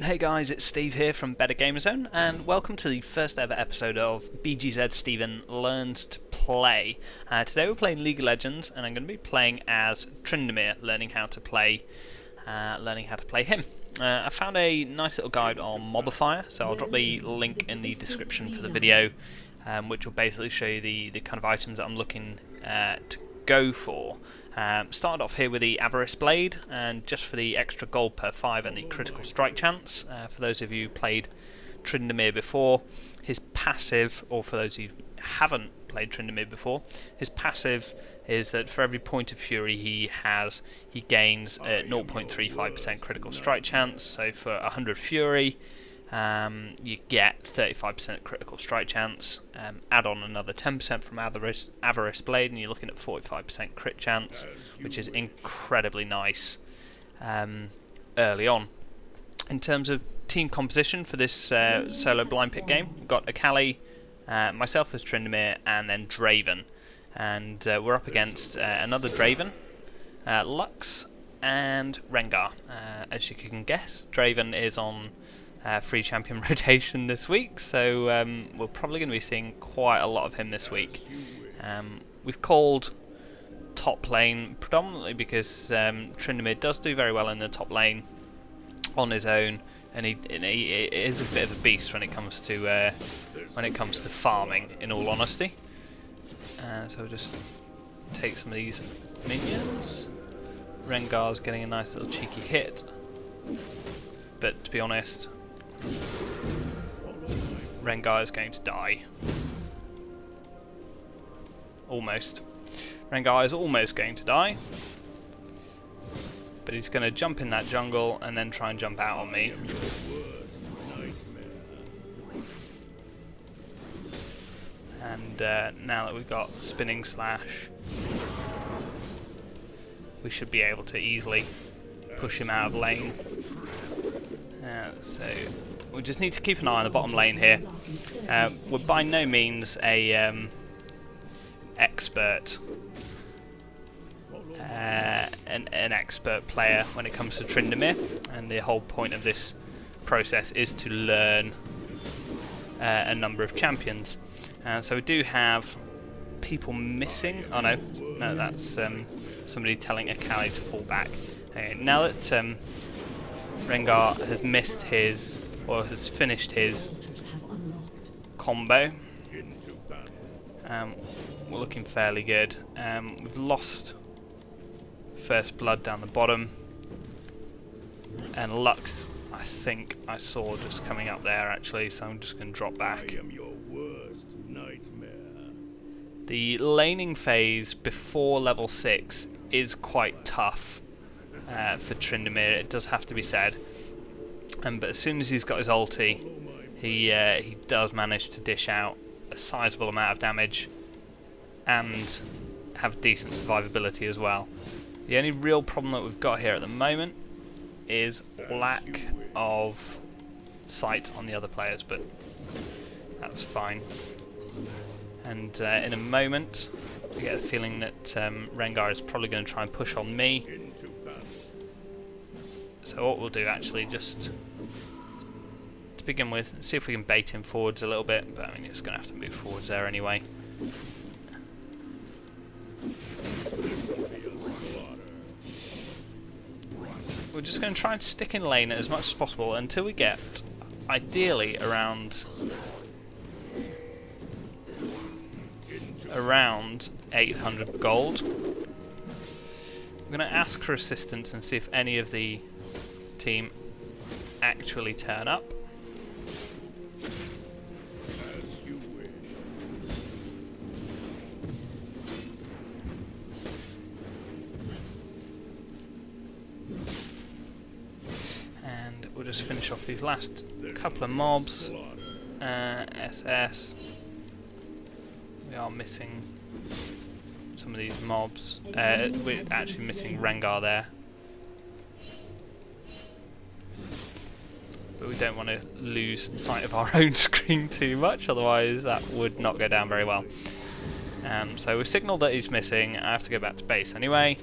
Hey guys, it's Steve here from Better Gamer Zone, and welcome to the first ever episode of BGZ Stephen Learns to Play. Today we're playing League of Legends, and I'm going to be playing as Tryndamere, learning how to play him. I found a nice little guide on Mobifier, so I'll drop the link in the description for the video, which will basically show you the kind of items that I'm looking to go for. Started off here with the Avarice Blade, and just for the extra gold per 5 and the critical strike chance. For those of you who played Tryndamere before, his passive, or for those who haven't played Tryndamere before, his passive is that for every point of fury he has, he gains a 0.35% critical strike chance. So for 100 fury, you get 35% critical strike chance. Add on another 10% from Avarice Blade, and you're looking at 45% crit chance, which is incredibly nice early on. In terms of team composition for this solo blind pick game, we've got Akali, myself as Tryndamere, and then Draven. And we're up against another Draven, Lux, and Rengar. As you can guess, Draven is on free champion rotation this week, so we're probably going to be seeing quite a lot of him this week. We've called top lane predominantly because Tryndamere does do very well in the top lane on his own, and he is a bit of a beast when it comes to farming, in all honesty. So we'll just take some of these minions. Rengar's getting a nice little cheeky hit, but to be honest, Rengar is going to die. Almost. Rengar is almost going to die, but he's going to jump in that jungle and then try and jump out on me. And now that we've got Spinning Slash, we should be able to easily push him out of lane. So we just need to keep an eye on the bottom lane here. We're by no means a expert an expert player when it comes to Tryndamere, and the whole point of this process is to learn a number of champions. So we do have people missing. Oh no, that's somebody telling Akali to fall back. Okay, now that Rengar has missed his, or has finished his combo, we're looking fairly good. We've lost first blood down the bottom, and Lux, I think I saw just coming up there actually, so I'm just going to drop back. I am your worst nightmare. The laning phase before level 6 is quite tough for Tryndamere, it does have to be said. But as soon as he's got his ulti, he does manage to dish out a sizable amount of damage and have decent survivability as well. The only real problem that we've got here at the moment is lack of sight on the other players, but that's fine. And in a moment, I get the feeling that Rengar is probably going to try and push on me. So what we'll do actually, just to begin with, see if we can bait him forwards a little bit, but I mean it's going to have to move forwards there anyway. We're just going to try and stick in lane as much as possible until we get, ideally, around 800 gold. I'm going to ask for assistance and see if any of the team actually turn up. And we'll just finish off these last couple of mobs. SS. We are missing some of these mobs. We're actually missing Rengar there. But we don't want to lose sight of our own screen too much, otherwise that would not go down very well. So we've signalled that he's missing. I have to go back to base anyway,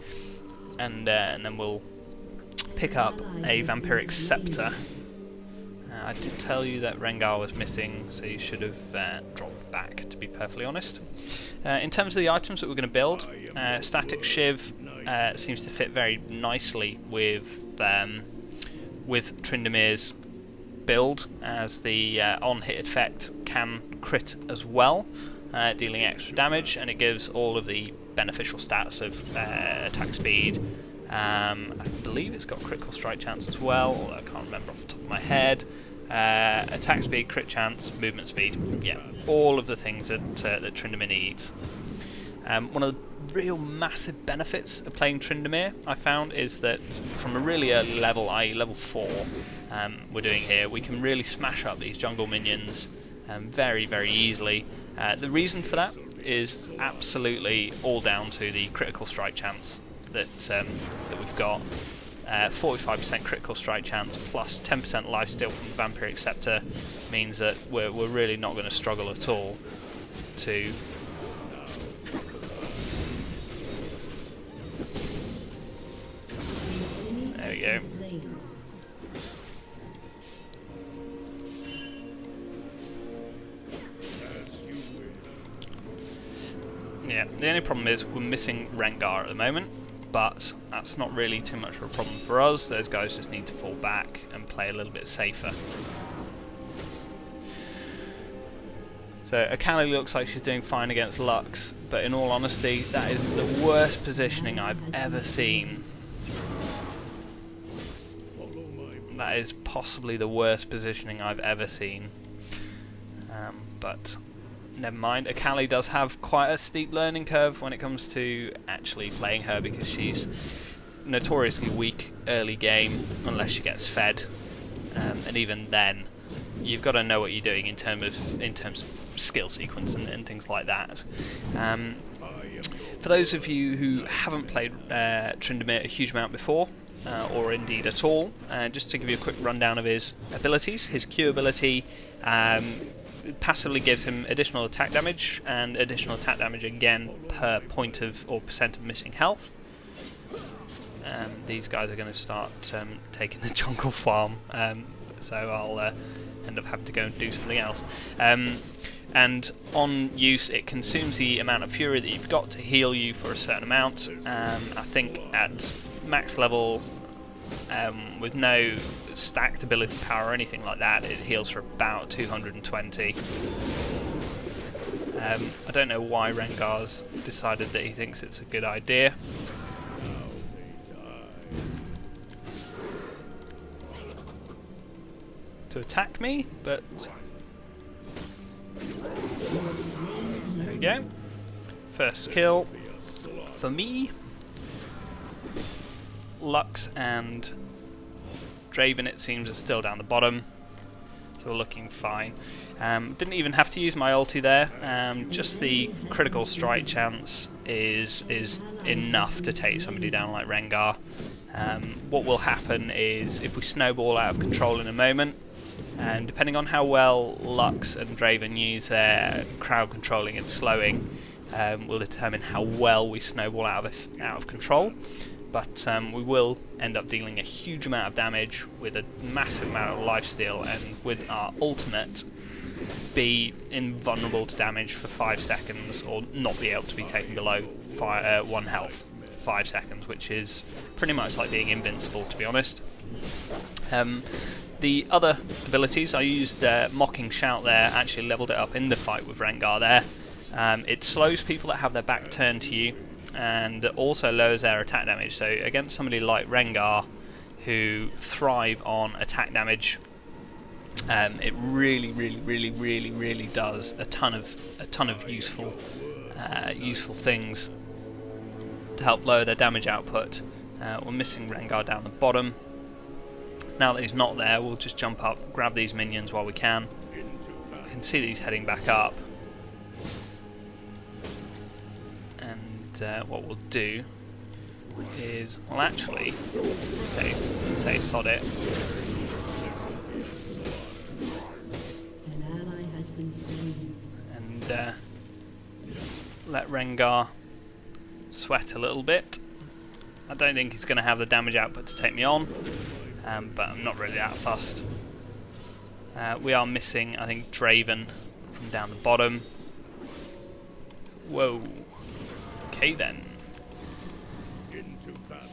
and then we'll pick up a Vampiric Scepter I did tell you that Rengar was missing, so you should have dropped back, to be perfectly honest. In terms of the items that we're going to build, Static Shiv seems to fit very nicely with Tryndamere's build, as the on-hit effect can crit as well, dealing extra damage, and it gives all of the beneficial stats of attack speed. I believe it's got critical strike chance as well, although I can't remember off the top of my head. Attack speed, crit chance, movement speed, yeah, all of the things that Tryndamere needs. One of the real massive benefits of playing Tryndamere, I found, is that from a really early level, i.e. level 4, we're doing here, we can really smash up these jungle minions very, very easily. The reason for that is absolutely all down to the critical strike chance that we've got. 45% critical strike chance plus 10% lifesteal from the Vampiric Scepter means that we're really not going to struggle at all to there we go. Yeah, the only problem is we're missing Rengar at the moment, but that's not really too much of a problem for us. Those guys just need to fall back and play a little bit safer. So Akali looks like she's doing fine against Lux, but in all honesty, that is the worst positioning I've ever seen. That is possibly the worst positioning I've ever seen. But never mind. Akali does have quite a steep learning curve when it comes to actually playing her, because she's notoriously weak early game unless she gets fed, and even then you've got to know what you're doing in terms of skill sequence and things like that. For those of you who haven't played Tryndamere a huge amount before, or indeed at all, just to give you a quick rundown of his abilities, his Q ability passively gives him additional attack damage, and additional attack damage again per point of or percent of missing health. These guys are going to start taking the jungle farm, so I'll end up having to go and do something else. And on use, it consumes the amount of fury that you've got to heal you for a certain amount. I think at max level, with no stacked ability power or anything like that, it heals for about 220. I don't know why Rengar's decided that he thinks it's a good idea. To attack me, but there we go. First kill for me. Lux and Draven, it seems, are still down the bottom, so we're looking fine. Didn't even have to use my ulti there. Just the critical strike chance is enough to take somebody down like Rengar. What will happen is, if we snowball out of control in a moment, and depending on how well Lux and Draven use their crowd controlling and slowing, will determine how well we snowball out of control. But we will end up dealing a huge amount of damage with a massive amount of lifesteal, and with our ultimate be invulnerable to damage for 5 seconds, or not be able to be taken below 1 health for 5 seconds, which is pretty much like being invincible, to be honest. The other abilities, I used Mocking Shout there, actually leveled it up in the fight with Rengar there. It slows people that have their back turned to you, and also lowers their attack damage. So against somebody like Rengar, who thrive on attack damage, it really does a ton of useful things to help lower their damage output. We're missing Rengar down the bottom. Now that he's not there, we'll just jump up, grab these minions while we can. You can see these heading back up. What we'll do is, we'll actually say sod it. And let Rengar sweat a little bit. I don't think he's going to have the damage output to take me on, but I'm not really that fussed. We are missing, I think, Draven from down the bottom. Whoa. Okay then. Into battle.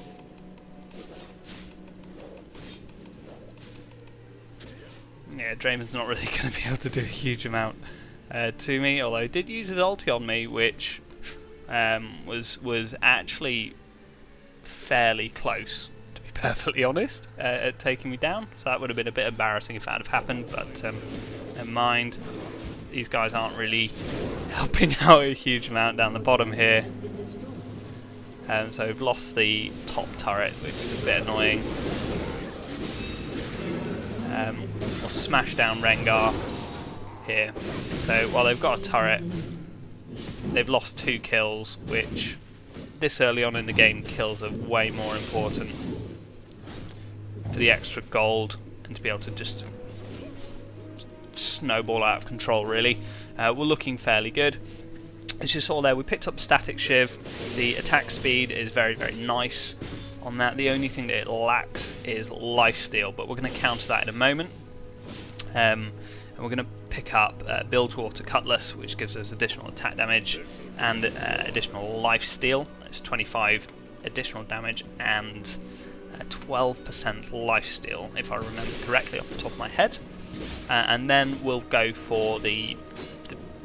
Yeah, Draven's not really going to be able to do a huge amount to me, although he did use his ulti on me, which was actually fairly close, to be perfectly honest, at taking me down. So that would have been a bit embarrassing if that had happened, but never mind. These guys aren't really helping out a huge amount down the bottom here. So we've lost the top turret, which is a bit annoying. We'll smash down Rengar here. So while they've got a turret, they've lost 2 kills, which this early on in the game kills are way more important for the extra gold and to be able to just snowball out of control really. We're looking fairly good. As you saw there, we picked up Static Shiv. The attack speed is very, very nice on that. The only thing that it lacks is lifesteal, but we're going to counter that in a moment. And we're going to pick up Bilgewater Cutlass, which gives us additional attack damage and additional lifesteal. It's 25 additional damage and 12% lifesteal, if I remember correctly off the top of my head. And then we'll go for the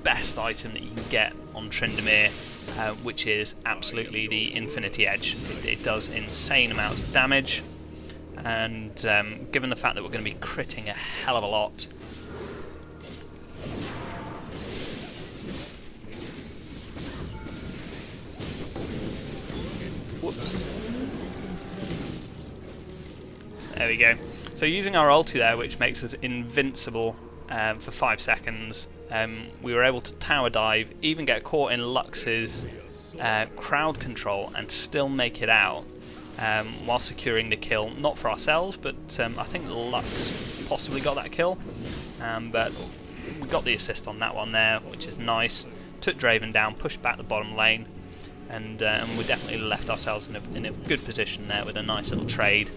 best item that you can get on Tryndamere, which is absolutely the Infinity Edge. It does insane amounts of damage, and given the fact that we're going to be critting a hell of a lot, whoops. There we go. So using our ulti there, which makes us invincible for 5 seconds, we were able to tower dive, even get caught in Lux's crowd control and still make it out while securing the kill. Not for ourselves, but I think Lux possibly got that kill, but we got the assist on that one there, which is nice. Took Draven down, pushed back the bottom lane, and we definitely left ourselves in a good position there with a nice little trade.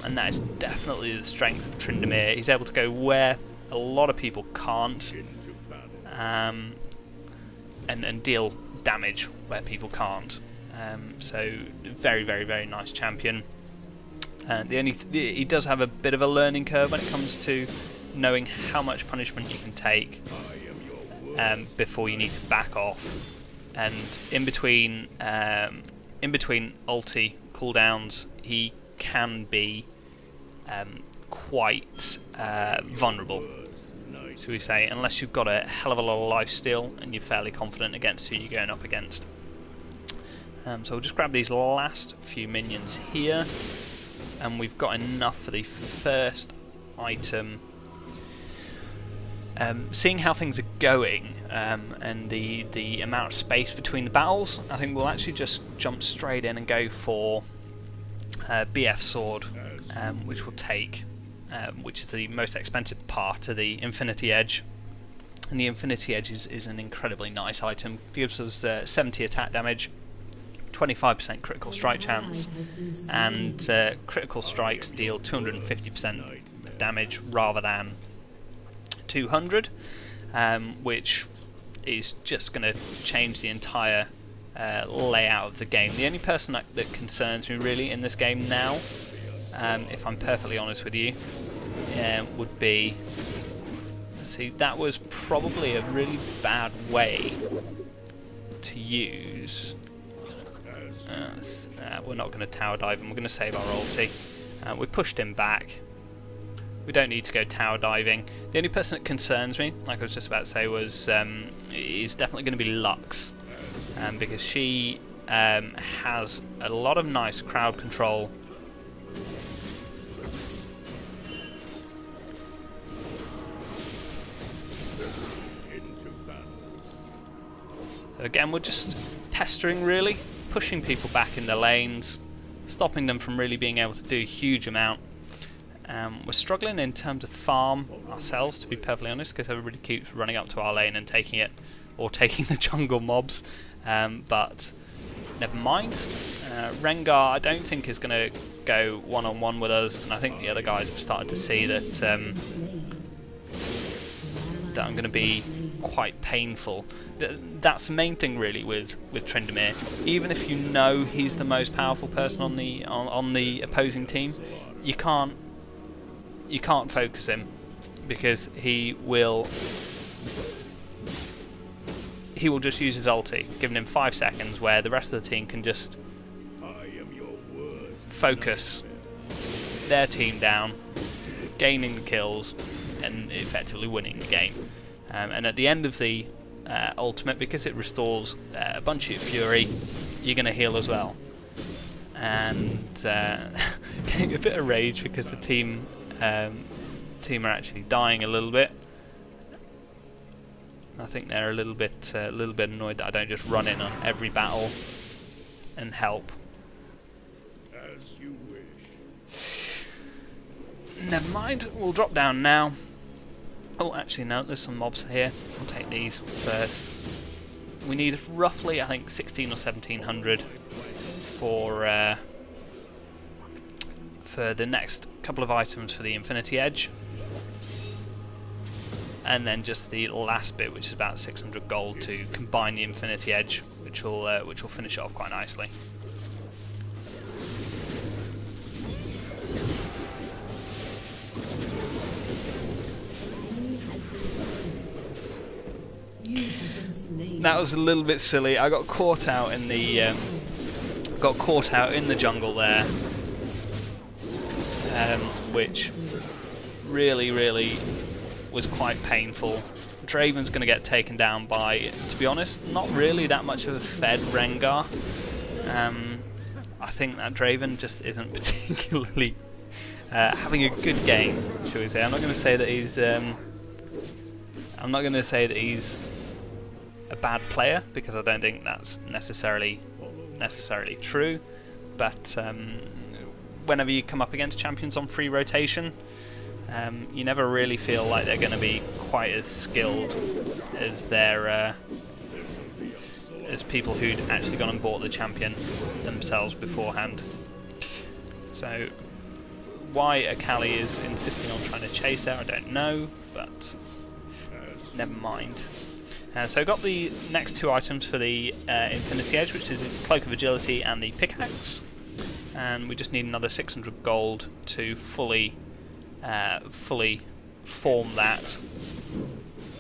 And that is definitely the strength of Tryndamere. He's able to go where a lot of people can't, and deal damage where people can't. So very, very, very nice champion. He does have a bit of a learning curve when it comes to knowing how much punishment you can take before you need to back off. And in between ulti cooldowns, he can be quite vulnerable, should we say, unless you've got a hell of a lot of lifesteal and you're fairly confident against who you're going up against. So we'll just grab these last few minions here, and we've got enough for the first item. Seeing how things are going and the amount of space between the battles, I think we'll actually just jump straight in and go for BF Sword, which will take, which is the most expensive part of the Infinity Edge. And the Infinity Edge is an incredibly nice item. It gives us 70 attack damage, 25% critical strike chance, and critical strikes deal 250% damage rather than 200, which is just going to change the entire layout of the game. The only person that concerns me really in this game now, if I'm perfectly honest with you, would be, let's see, that was probably a really bad way to use. We're not going to tower dive him, we're going to save our ulti. We pushed him back. We don't need to go tower diving. The only person that concerns me, like I was just about to say, was is definitely going to be Lux, because she has a lot of nice crowd control. So again, we're just pestering really, pushing people back in their lanes, stopping them from really being able to do a huge amount. We're struggling in terms of farm ourselves, to be perfectly honest, because everybody keeps running up to our lane and taking it, or taking the jungle mobs, but never mind. Rengar I don't think is going to go one-on-one with us, and I think the other guys have started to see that that I'm going to be quite painful. That's the main thing really with Tryndamere. Even if you know he's the most powerful person on the opposing team, you can't focus him, because he will just use his ulti, giving him 5 seconds, where the rest of the team can just focus their team down, gaining the kills, and effectively winning the game. And at the end of the ultimate, because it restores a bunch of fury, you're going to heal as well. And getting a bit of rage because the team are actually dying a little bit. I think they're a little bit annoyed that I don't just run in on every battle and help. As you wish. Never mind, we'll drop down now. Oh, actually no, there's some mobs here. We'll take these first. We need roughly, I think, 16 or 1700 for the next couple of items for the Infinity Edge. And then just the last bit, which is about 600 gold, to combine the Infinity Edge, which will finish it off quite nicely. That was a little bit silly. I got caught out in the jungle there, which really was quite painful. Draven's going to get taken down by, to be honest, not really that much of a fed Rengar. I think that Draven just isn't particularly having a good game, shall we say. I'm not going to say that he's a bad player, because I don't think that's necessarily true. But whenever you come up against champions on free rotation, you never really feel like they're going to be quite as skilled as as people who'd actually gone and bought the champion themselves beforehand. So why Akali is insisting on trying to chase there, I don't know, but never mind. So I got the next 2 items for the Infinity Edge, which is the Cloak of Agility and the Pickaxe, and we just need another 600 gold to fully form that,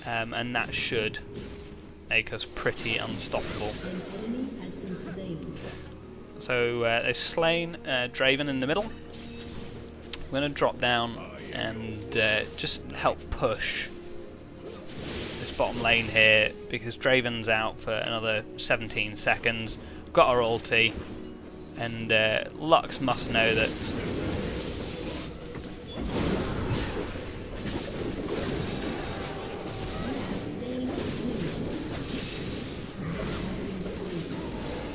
and that should make us pretty unstoppable. So they've slain Draven in the middle. We're going to drop down and just help push this bottom lane here, because Draven's out for another 17 seconds. Got our ulti, and Lux must know that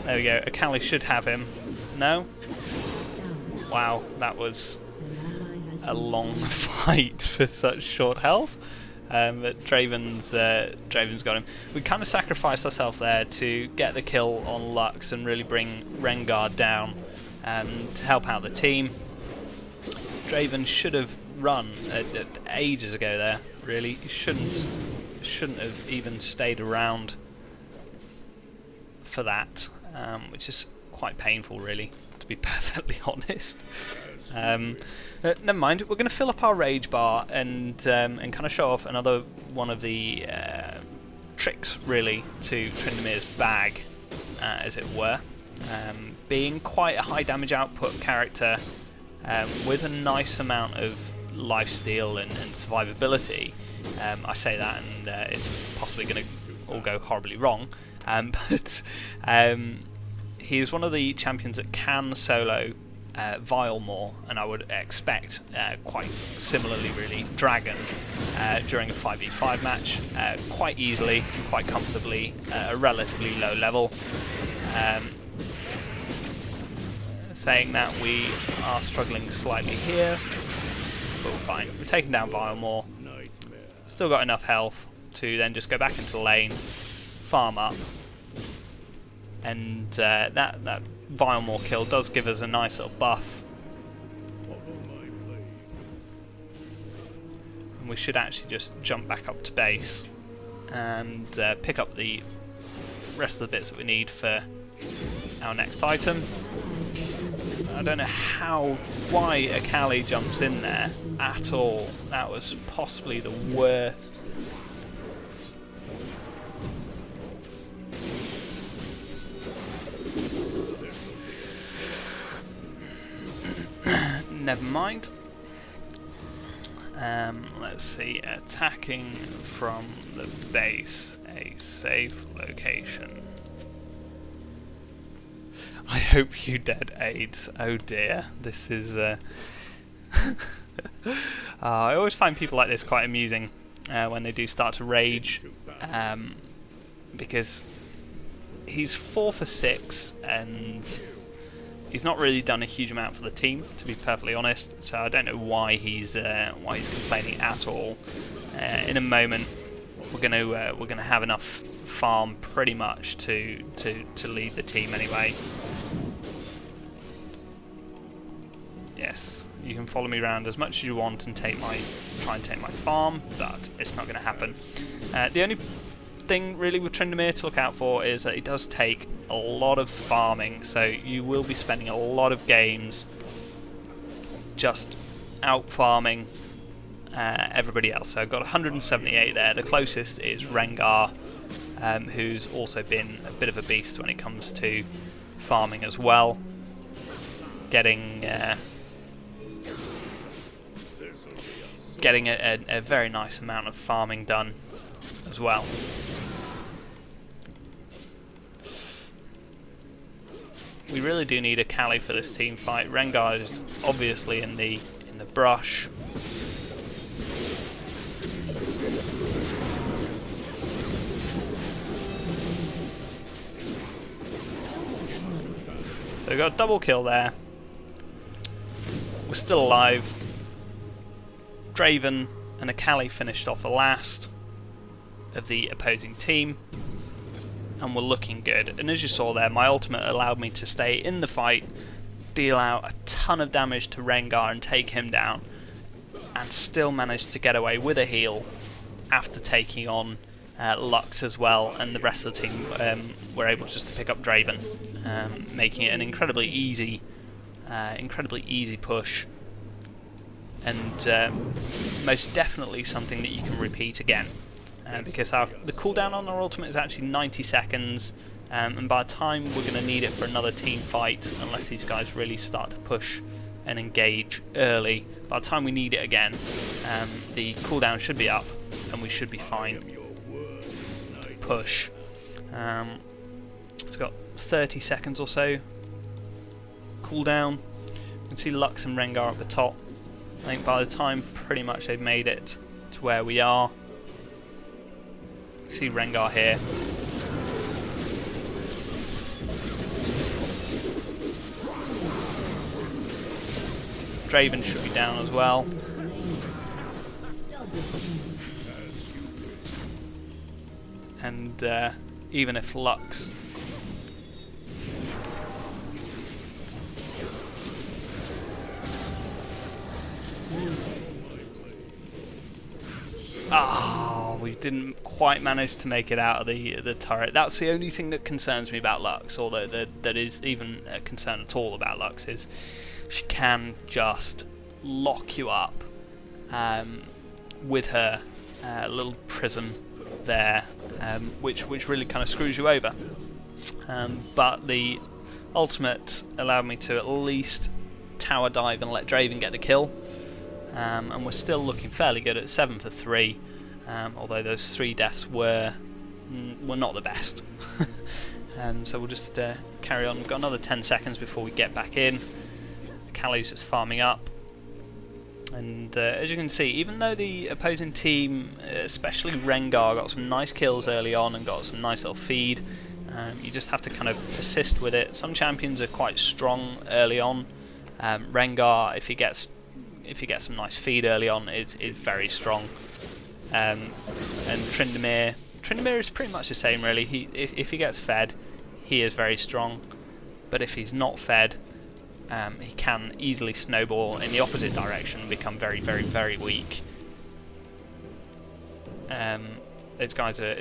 there we go. Akali should have him. No? Wow, that was a long fight for such short health. But Draven's got him. We kind of sacrificed ourselves there to get the kill on Lux and really bring Rengar down to help out the team. Draven should have run ages ago there. Really, he shouldn't have even stayed around for that, which is quite painful, really, to be perfectly honest. Never mind. We're going to fill up our rage bar and kind of show off another one of the tricks, really, to Tryndamere's bag, as it were. Being quite a high damage output character with a nice amount of lifesteal and survivability. I say that, and it's possibly going to all go horribly wrong. But he is one of the champions that can solo Vilemore, and I would expect quite similarly, really, Dragon during a 5v5 match quite easily, quite comfortably, a relatively low level. Saying that, we are struggling slightly here, but we're fine. We're taking down Vilemore, still got enough health to then just go back into the lane, farm up, and that Vilemore kill does give us a nice little buff. and we should actually just jump back up to base and pick up the rest of the bits that we need for our next item. I don't know why Akali jumps in there at all. That was possibly the worst. Never mind. Let's see, attacking from the base, a safe location. I hope you dead AIDS. Oh dear, this is I always find people like this quite amusing when they do start to rage, because he's 4 for 6 and he's not really done a huge amount for the team, to be perfectly honest. So I don't know why he's complaining at all. In a moment, we're gonna have enough farm pretty much to lead the team anyway. Yes, you can follow me around as much as you want and try and take my farm, but it's not going to happen. The only thing really with Tryndamere to look out for is that it does take a lot of farming, so you will be spending a lot of games just out farming everybody else. So I've got 178 there. The closest is Rengar, who's also been a bit of a beast when it comes to farming as well. Getting a very nice amount of farming done as well. We really do need Akali for this team fight. Rengar is obviously in the brush. So we got a double kill there. We're still alive. Draven and Akali finished off the last of the opposing team, and we're looking good. And as you saw there, my ultimate allowed me to stay in the fight, deal out a ton of damage to Rengar and take him down, and still managed to get away with a heal after taking on Lux as well, and the rest of the team were able just to pick up Draven, making it an incredibly easy push. And most definitely something that you can repeat again, because the cooldown on our ultimate is actually 90 seconds, and by the time we're going to need it for another team fight, unless these guys really start to push and engage early, by the time we need it again, the cooldown should be up and we should be fine to push. It's got 30 seconds or so cooldown. You can see Lux and Rengar at the top. I think by the time pretty much they've made it to where we are. You see Rengar here. Draven should be down as well. And even if Lux we didn't quite manage to make it out of the turret. That's the only thing that concerns me about Lux, or that is even a concern at all about Lux, is she can just lock you up with her little prison there, which really kind of screws you over. But the ultimate allowed me to at least tower dive and let Draven get the kill. And we're still looking fairly good at 7 for 3, although those 3 deaths were not the best. So we'll just carry on. We've got another 10 seconds before we get back in. Akali's just farming up, and as you can see, even though the opposing team, especially Rengar, got some nice kills early on and got some nice little feed, you just have to kind of persist with it. Some champions are quite strong early on. Rengar, if he gets some nice feed early on, is very strong. And Tryndamere is pretty much the same really. If he gets fed, he is very strong, but if he's not fed, he can easily snowball in the opposite direction and become very, very, very weak. Those guys are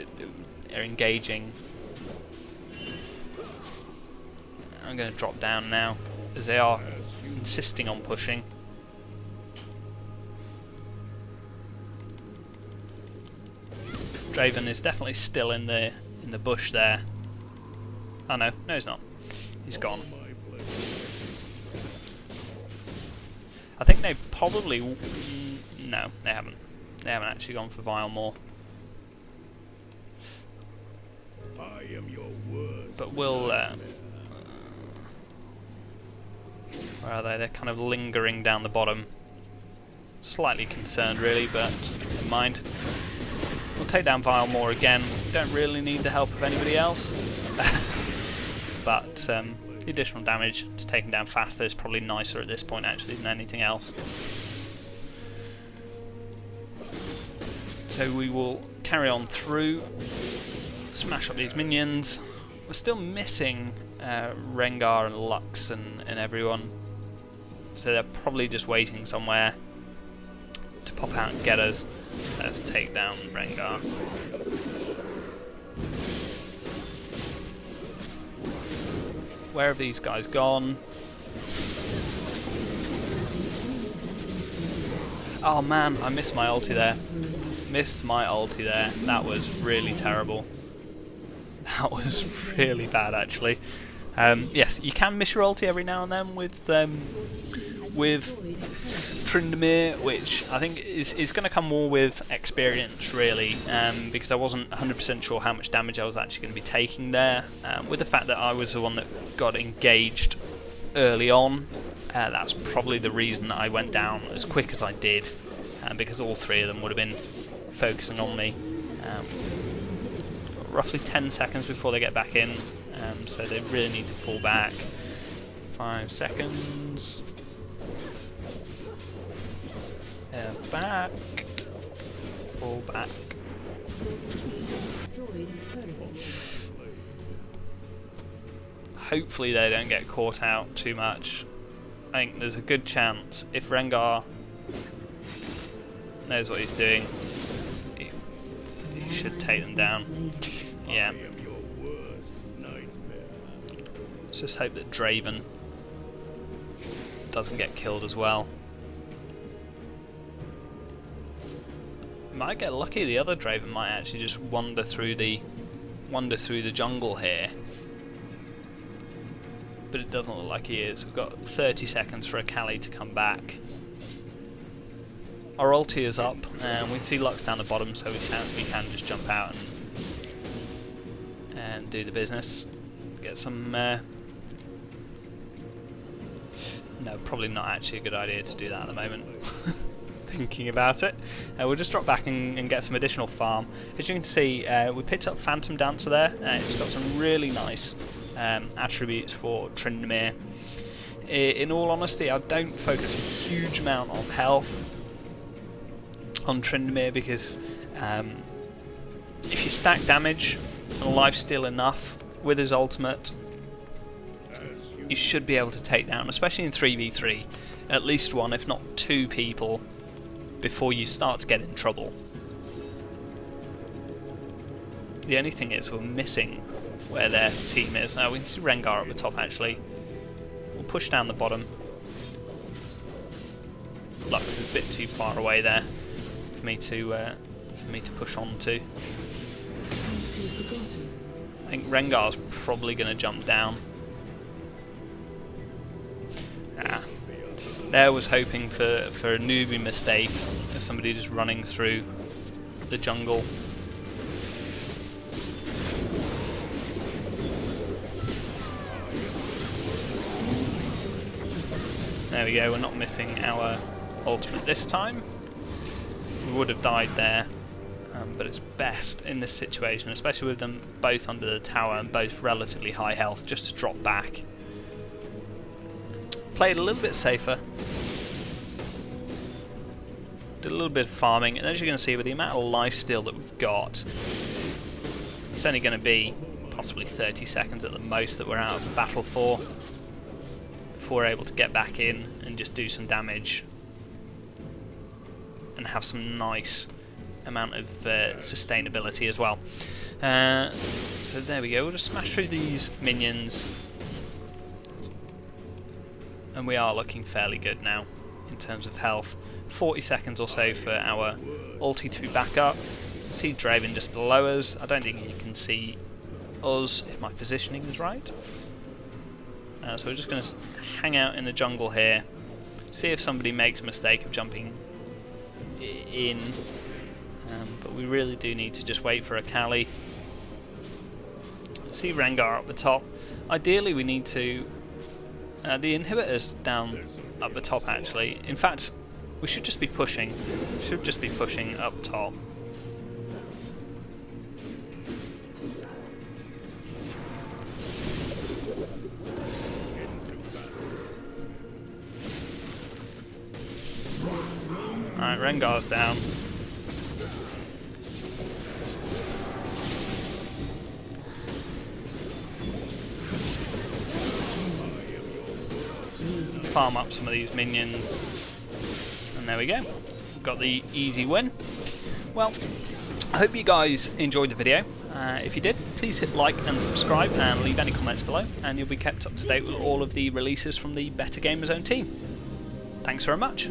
engaging. I'm going to drop down now, as they are insisting on pushing. Draven is definitely still in the bush there. Oh no, he's not. He's gone. I think they probably... no, they haven't. They haven't actually gone for Vilemore. I am your worst. But we'll... where are they? They're kind of lingering down the bottom. Slightly concerned really, but never mind. We'll take down Vilemore again. Don't really need the help of anybody else. But the additional damage to take him down faster is probably nicer at this point actually than anything else. So we will carry on through, smash up these minions. We're still missing Rengar and Lux and everyone, so they're probably just waiting somewhere to pop out and get us. Let's take down Rengar. Where have these guys gone? Oh man, I missed my ulti there. Missed my ulti there. That was really terrible. That was really bad actually. Yes, you can miss your ulti every now and then with Tryndamere, which I think is going to come more with experience really, because I wasn't 100% sure how much damage I was actually going to be taking there. With the fact that I was the one that got engaged early on, that's probably the reason that I went down as quick as I did, because all three of them would have been focusing on me. Roughly 10 seconds before they get back in, so they really need to fall back. 5 seconds. They're back. Fall back. Hopefully they don't get caught out too much. I think there's a good chance if Rengar knows what he's doing, he should take them down. Yeah. Let's just hope that Draven doesn't get killed as well. Might get lucky. The other Draven might actually just wander through the jungle here, but it doesn't look like he is. We've got 30 seconds for Akali to come back. Our ulti is up, and we can see Lux down the bottom, so we can just jump out and do the business. Get some. No, probably not actually a good idea to do that at the moment. Thinking about it, we'll just drop back and get some additional farm. As you can see, we picked up Phantom Dancer there. It's got some really nice attributes for Tryndamere. In all honesty, I don't focus a huge amount on health on Tryndamere because if you stack damage and lifesteal enough with his ultimate, you should be able to take down, especially in 3v3, at least one, if not two people before you start to get in trouble. The only thing is we're missing where their team is. We can see Rengar at the top actually. We'll push down the bottom. Lux is a bit too far away there for me to push on to. I think Rengar's probably going to jump down. There was hoping for a newbie mistake of somebody just running through the jungle. There we go, we're not missing our ultimate this time. We would have died there, but it's best in this situation, especially with them both under the tower and both relatively high health, just to drop back. Played a little bit safer. Did a little bit of farming, and as you're going to see, with the amount of lifesteal that we've got, it's only going to be possibly 30 seconds at the most that we're out of the battle for, before we're able to get back in and just do some damage and have some nice amount of sustainability as well. So there we go, we'll just smash through these minions, and we are looking fairly good now in terms of health. 40 seconds or so for our ulti to back up. See Draven just below us. I don't think you can see us if my positioning is right. So we're just going to hang out in the jungle here, see if somebody makes a mistake of jumping in, but we really do need to just wait for a Kali. See Rengar up the top. Ideally we need to... the inhibitor's down up the top actually. In fact, we should just be pushing. Should just be pushing up top. Alright, Rengar's down. Farm up some of these minions, and there we go. Got the easy win. Well, I hope you guys enjoyed the video. If you did, please hit like and subscribe and leave any comments below, and you'll be kept up to date with all of the releases from the Better Gamer Zone team. Thanks very much.